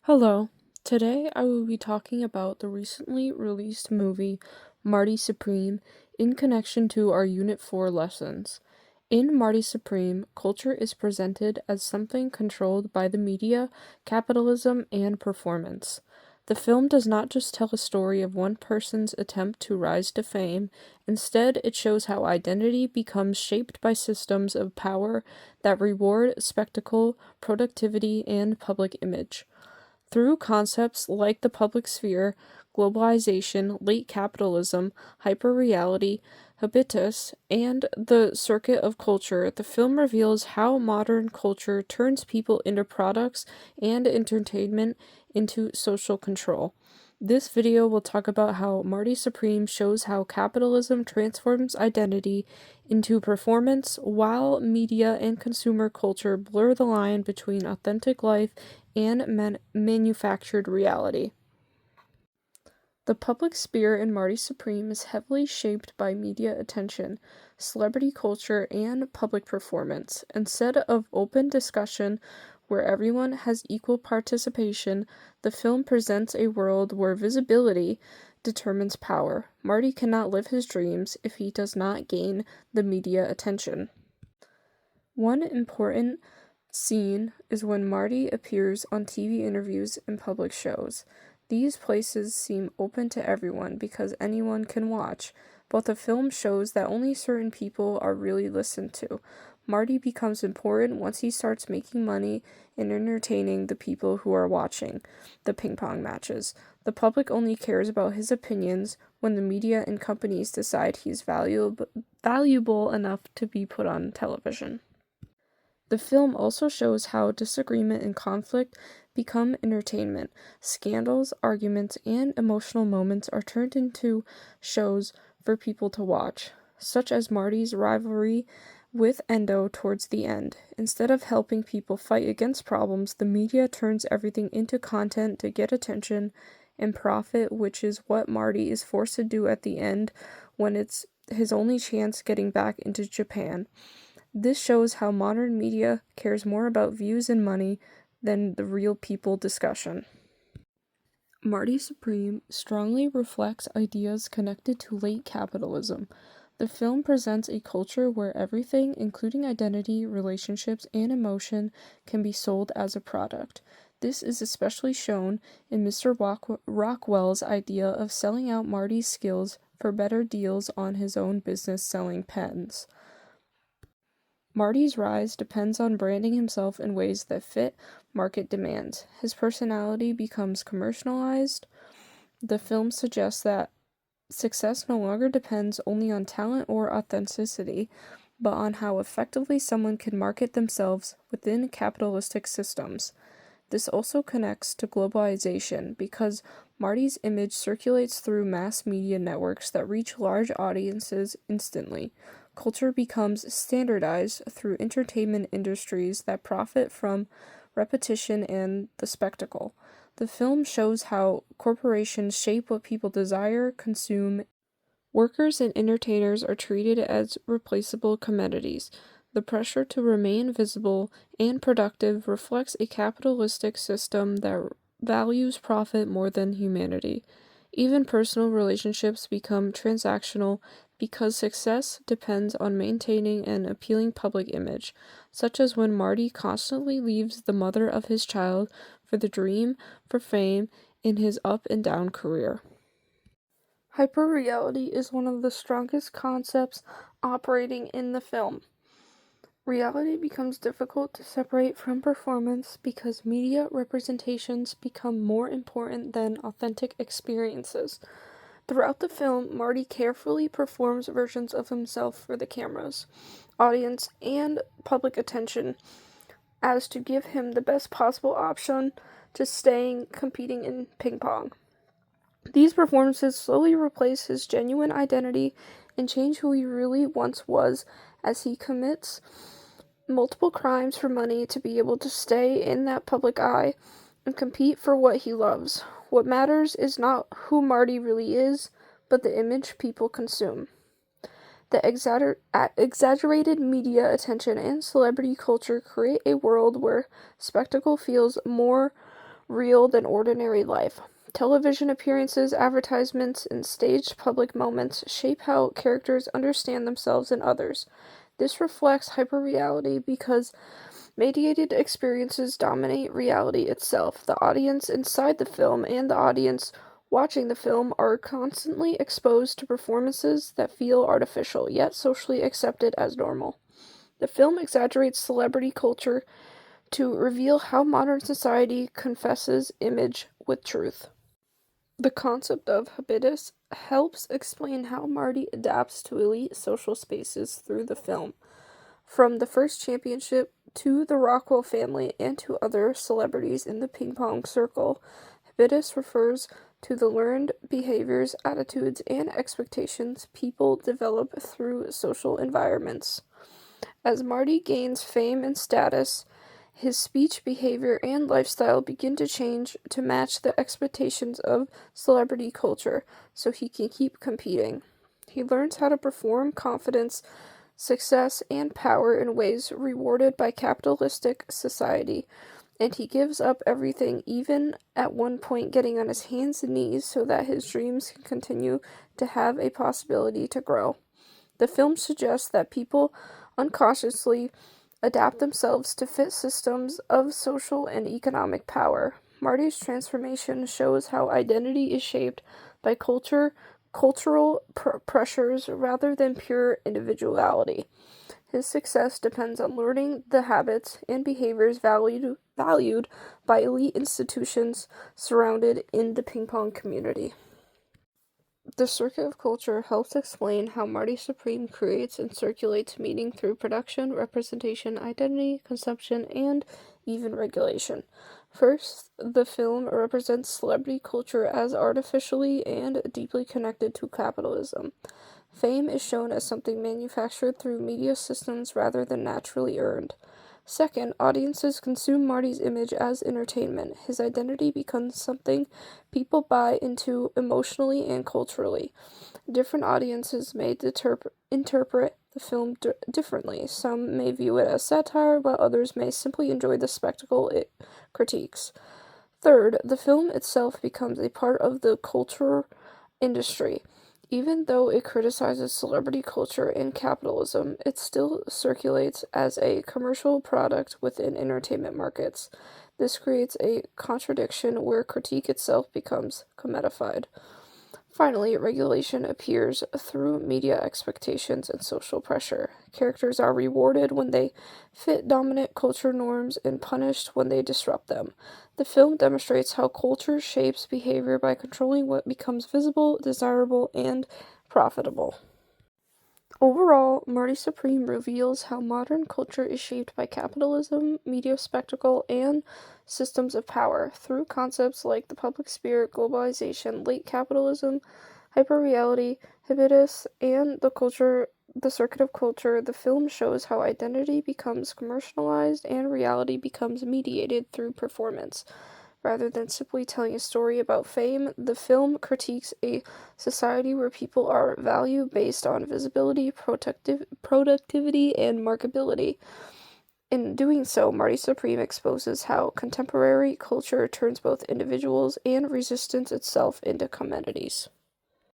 Hello. Today I will be talking about the recently released movie Marty Supreme in connection to our Unit 4 lessons. In Marty Supreme, culture is presented as something controlled by the media, capitalism, and performance. The film does not just tell a story of one person's attempt to rise to fame, instead, it shows how identity becomes shaped by systems of power that reward spectacle, productivity, and public image. Through concepts like the public sphere, globalization, late capitalism, hyperreality, habitus, and the circuit of culture, the film reveals how modern culture turns people into products and entertainment into social control. This video will talk about how Marty Supreme shows how capitalism transforms identity into performance, while media and consumer culture blur the line between authentic life and manufactured reality. The public sphere in Marty Supreme is heavily shaped by media attention, celebrity culture, and public performance. Instead of open discussion where everyone has equal participation, the film presents a world where visibility determines power. Marty cannot live his dreams if he does not gain the media attention. One important scene is when Marty appears on TV interviews and public shows. These places seem open to everyone because anyone can watch, but the film shows that only certain people are really listened to. Marty becomes important once he starts making money and entertaining the people who are watching the ping pong matches. The public only cares about his opinions when the media and companies decide he's valuable enough to be put on television. The film also shows how disagreement and conflict become entertainment. Scandals, arguments, and emotional moments are turned into shows for people to watch, such as Marty's rivalry with Endo towards the end. Instead of helping people fight against problems, the media turns everything into content to get attention and profit, which is what Marty is forced to do at the end when it's his only chance getting back into Japan. This shows how modern media cares more about views and money than the real people discussion. Marty Supreme strongly reflects ideas connected to late capitalism. The film presents a culture where everything, including identity, relationships, and emotion, can be sold as a product. This is especially shown in Mr. Rockwell's idea of selling out Marty's skills for better deals on his own business selling pens. Marty's rise depends on branding himself in ways that fit market demands. His personality becomes commercialized. The film suggests that success no longer depends only on talent or authenticity, but on how effectively someone can market themselves within capitalistic systems. This also connects to globalization because Marty's image circulates through mass media networks that reach large audiences instantly. Culture becomes standardized through entertainment industries that profit from repetition and the spectacle. The film shows how corporations shape what people desire, consume. Workers and entertainers are treated as replaceable commodities. The pressure to remain visible and productive reflects a capitalistic system that values profit more than humanity. Even personal relationships become transactional because success depends on maintaining an appealing public image, such as when Marty constantly leaves the mother of his child for the dream for fame in his up and down career. Hyperreality is one of the strongest concepts operating in the film. Reality becomes difficult to separate from performance because media representations become more important than authentic experiences. Throughout the film, Marty carefully performs versions of himself for the cameras, audience, and public attention as to give him the best possible option to staying competing in ping pong. These performances slowly replace his genuine identity and change who he really once was as he commits multiple crimes for money to be able to stay in that public eye and compete for what he loves. What matters is not who Marty really is, but the image people consume. The exaggerated media attention and celebrity culture create a world where spectacle feels more real than ordinary life. Television appearances, advertisements, and staged public moments shape how characters understand themselves and others. This reflects hyperreality because mediated experiences dominate reality itself. The audience inside the film and the audience watching the film are constantly exposed to performances that feel artificial, yet socially accepted as normal. The film exaggerates celebrity culture to reveal how modern society confesses image with truth. The concept of habitus helps explain how Marty adapts to elite social spaces through the film. From the first championship to the Rockwell family and to other celebrities in the ping pong circle, habitus refers to the learned behaviors, attitudes, and expectations people develop through social environments. As Marty gains fame and status, his speech, behavior, and lifestyle begin to change to match the expectations of celebrity culture so he can keep competing. He learns how to perform confidence, success, and power in ways rewarded by capitalistic society, and he gives up everything, even at one point getting on his hands and knees so that his dreams can continue to have a possibility to grow. The film suggests that people unconsciously adapt themselves to fit systems of social and economic power. Marty's transformation shows how identity is shaped by cultural pressures rather than pure individuality. His success depends on learning the habits and behaviors valued by elite institutions surrounded in the ping pong community. The circuit of culture helps explain how Marty Supreme creates and circulates meaning through production, representation, identity, consumption, and even regulation. First, the film represents celebrity culture as artificially and deeply connected to capitalism. Fame is shown as something manufactured through media systems rather than naturally earned. Second, audiences consume Marty's image as entertainment. His identity becomes something people buy into emotionally and culturally. Different audiences may interpret the film differently. Some may view it as satire, while others may simply enjoy the spectacle it critiques. Third, the film itself becomes a part of the culture industry. Even though it criticizes celebrity culture and capitalism, it still circulates as a commercial product within entertainment markets. This creates a contradiction where critique itself becomes commodified. Finally, regulation appears through media expectations and social pressure. Characters are rewarded when they fit dominant culture norms and punished when they disrupt them. The film demonstrates how culture shapes behavior by controlling what becomes visible, desirable, and profitable. Overall, Marty Supreme reveals how modern culture is shaped by capitalism, media spectacle, and systems of power. Through concepts like the public spirit, globalization, late capitalism, hyperreality, habitus, and the circuit of culture, the film shows how identity becomes commercialized and reality becomes mediated through performance. Rather than simply telling a story about fame, the film critiques a society where people are valued based on visibility, productivity, and marketability. In doing so, Marty Supreme exposes how contemporary culture turns both individuals and resistance itself into commodities.